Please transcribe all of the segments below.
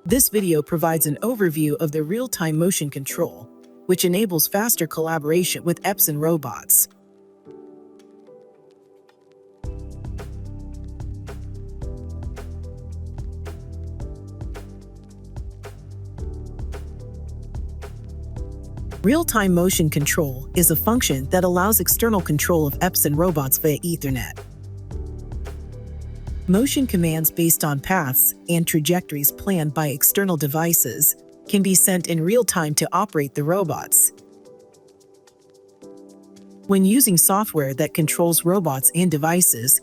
This video provides an overview of the real-time motion control, which enables faster collaboration with Epson robots. Real-time motion control is a function that allows external control of Epson robots via Ethernet. Motion commands based on paths and trajectories planned by external devices can be sent in real time to operate the robots. When using software that controls robots and devices,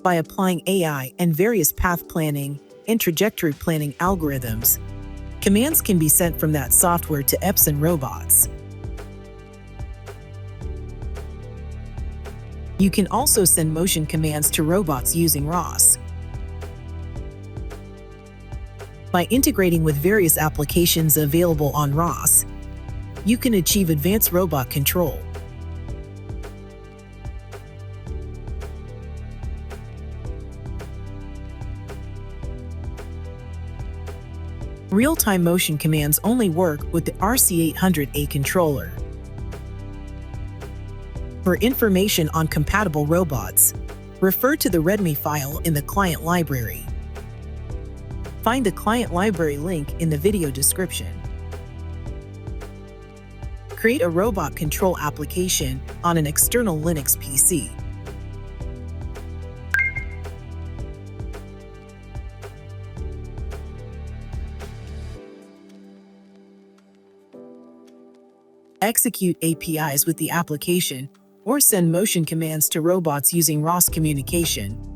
by applying AI and various path planning and trajectory planning algorithms, commands can be sent from that software to Epson robots. You can also send motion commands to robots using ROS. By integrating with various applications available on ROS, you can achieve advanced robot control. Real-time motion commands only work with the RC800A controller. For information on compatible robots, refer to the README file in the client library. Find the client library link in the video description. Create a robot control application on an external Linux PC. Execute APIs with the application, or send motion commands to robots using ROS communication.